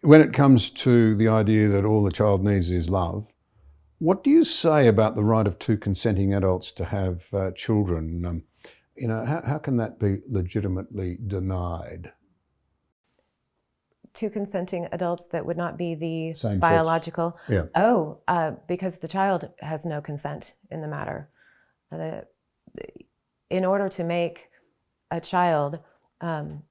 when it comes to the idea that all the child needs is love, what do you say about the right of two consenting adults to have children? How can that be legitimately denied? Two consenting adults that would not be the Same biological? Sex. Yeah. Because the child has no consent in the matter. In order to make a child in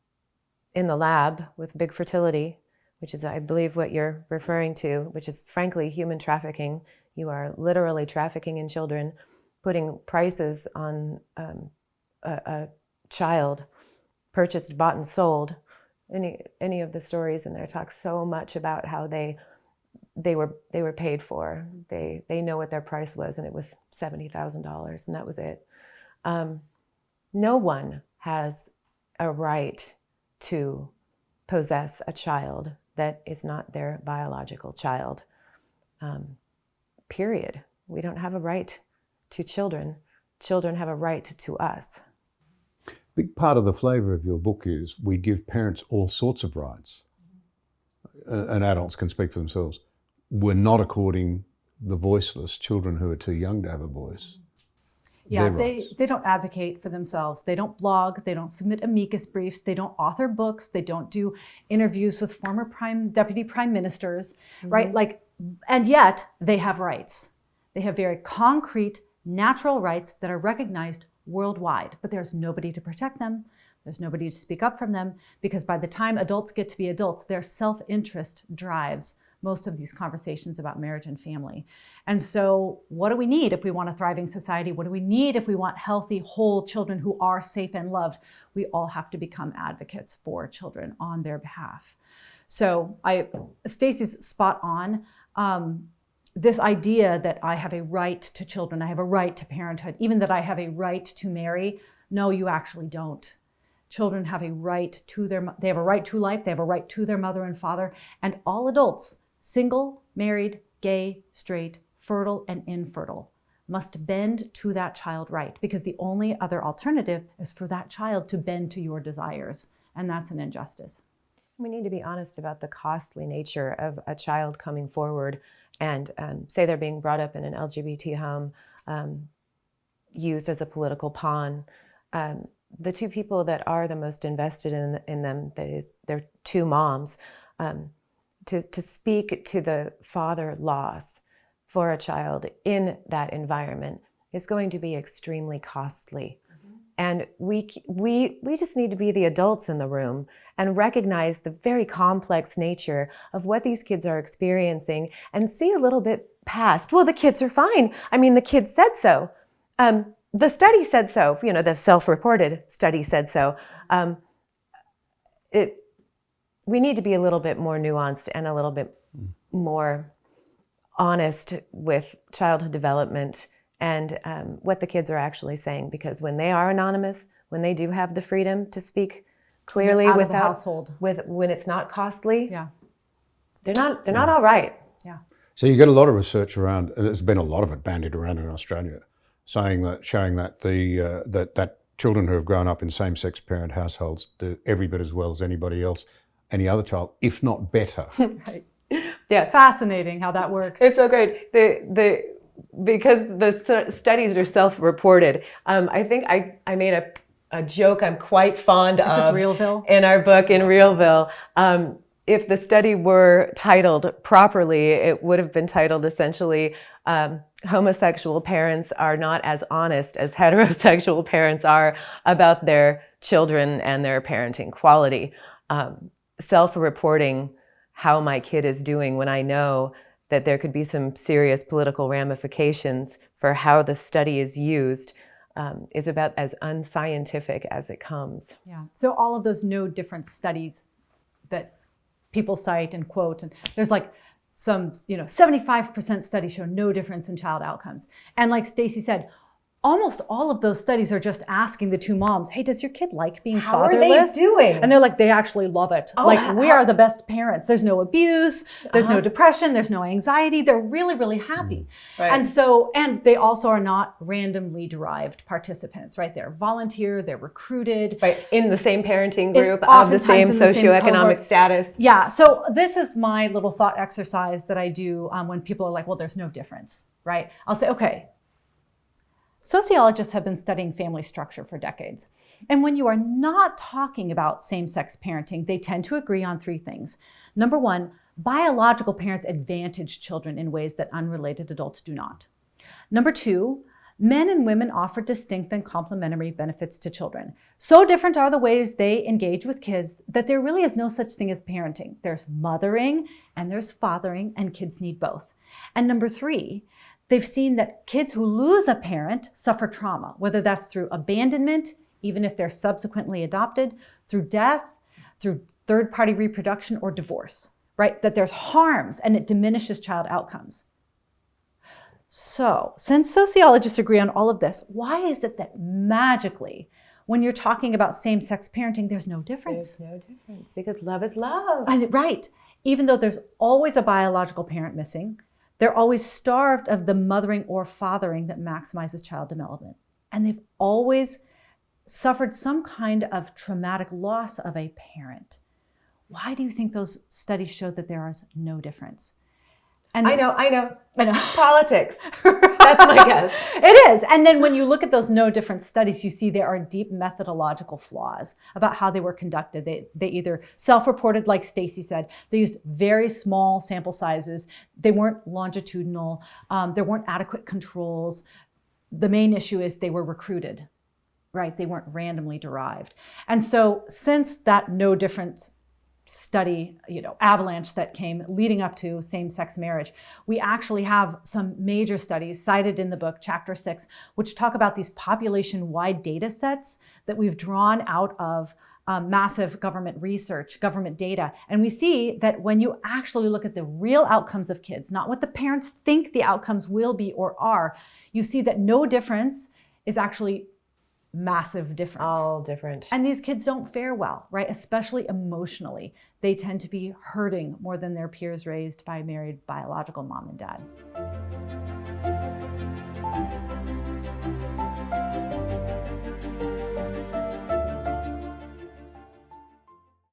the lab with big fertility, which is, I believe, what you're referring to, which is frankly human trafficking. You are literally trafficking in children, putting prices on a child purchased, bought, and sold. Any of the stories in there talk so much about how they were paid for. They know what their price was, and it was $70,000, and that was it. No one has a right to possess a child that is not their biological child. Period. We don't have a right to children. Children have a right to us. Big part of the flavour of your book is we give parents all sorts of rights, and adults can speak for themselves. We're not according the voiceless children who are too young to have a voice. Yeah, they don't advocate for themselves. They don't blog. They don't submit amicus briefs. They don't author books. They don't do interviews with former deputy prime ministers, right? And yet they have rights. They have very concrete, natural rights that are recognized worldwide, but there's nobody to protect them. There's nobody to speak up for them, because by the time adults get to be adults, their self-interest drives most of these conversations about marriage and family. And so what do we need if we want a thriving society? What do we need if we want healthy, whole children who are safe and loved? We all have to become advocates for children on their behalf. So Stacy's spot on. This idea that I have a right to children, I have a right to parenthood, even that I have a right to marry. No, you actually don't. Children have a right to they have a right to life, they have a right to their mother and father, and all adults, single, married, gay, straight, fertile, and infertile, must bend to that child right, because the only other alternative is for that child to bend to your desires, and that's an injustice. We need to be honest about the costly nature of a child coming forward and say they're being brought up in an LGBT home, used as a political pawn. The two people that are the most invested in them, that is, their two moms, to speak to the father loss for a child in that environment is going to be extremely costly. And we just need to be the adults in the room and recognize the very complex nature of what these kids are experiencing and see a little bit past, well, the kids are fine. I mean, the kids said so. The study said so, the self-reported study said so. We need to be a little bit more nuanced and a little bit more honest with childhood development and what the kids are actually saying, because when they are anonymous, when they do have the freedom to speak clearly when it's not costly, they're not all right. Yeah. So you get a lot of research around, and there's been a lot of it bandied around in Australia, showing that that children who have grown up in same-sex parent households do every bit as well as anybody else, any other child, if not better. Right. Yeah, fascinating how that works. It's so great. Because the studies are self-reported. I think I made a joke I'm quite fond of. Is this Realville? In our book, in Realville. If the study were titled properly, it would have been titled essentially, homosexual parents are not as honest as heterosexual parents are about their children and their parenting quality. Self-reporting how my kid is doing when I know that there could be some serious political ramifications for how the study is used is about as unscientific as it comes. Yeah. So all of those no difference studies that people cite and quote, and there's like some, 75% studies show no difference in child outcomes. And like Stacy said, almost all of those studies are just asking the two moms, hey, does your kid like being How fatherless? are they doing? And they're like, they actually love it. Oh, like, we are the best parents. There's no abuse. There's no depression. There's no anxiety. They're really, really happy. Right. And they also are not randomly derived participants, right? They're volunteer, they're recruited. Right, in the same parenting group, of the oftentimes same in the same socioeconomic cohort. status. Yeah, so this is my little thought exercise that I do when people are like, well, there's no difference, right? I'll say, okay, sociologists have been studying family structure for decades. And when you are not talking about same-sex parenting, they tend to agree on three things. Number one, biological parents advantage children in ways that unrelated adults do not. Number two, men and women offer distinct and complementary benefits to children. So different are the ways they engage with kids that there really is no such thing as parenting. There's mothering and there's fathering, and kids need both. And number three, they've seen that kids who lose a parent suffer trauma, whether that's through abandonment, even if they're subsequently adopted, through death, through third-party reproduction, or divorce, right? That there's harms and it diminishes child outcomes. So, since sociologists agree on all of this, why is it that magically, when you're talking about same-sex parenting, there's no difference? There's no difference, because love is love. Right. Even though there's always a biological parent missing, they're always starved of the mothering or fathering that maximizes child development. And they've always suffered some kind of traumatic loss of a parent. Why do you think those studies show that there is no difference? And I know. Politics. That's my guess. It is. And then when you look at those no difference studies, you see there are deep methodological flaws about how they were conducted. They either self-reported, like Stacy said, they used very small sample sizes. They weren't longitudinal. There weren't adequate controls. The main issue is they were recruited, right? They weren't randomly derived. And so since that no difference study, avalanche that came leading up to same-sex marriage, we actually have some major studies cited in the book, chapter 6, which talk about these population-wide data sets that we've drawn out of massive government research, government data. And we see that when you actually look at the real outcomes of kids, not what the parents think the outcomes will be or are, you see that no difference is actually massive difference. All different. And these kids don't fare well, right? Especially emotionally. They tend to be hurting more than their peers raised by married biological mom and dad.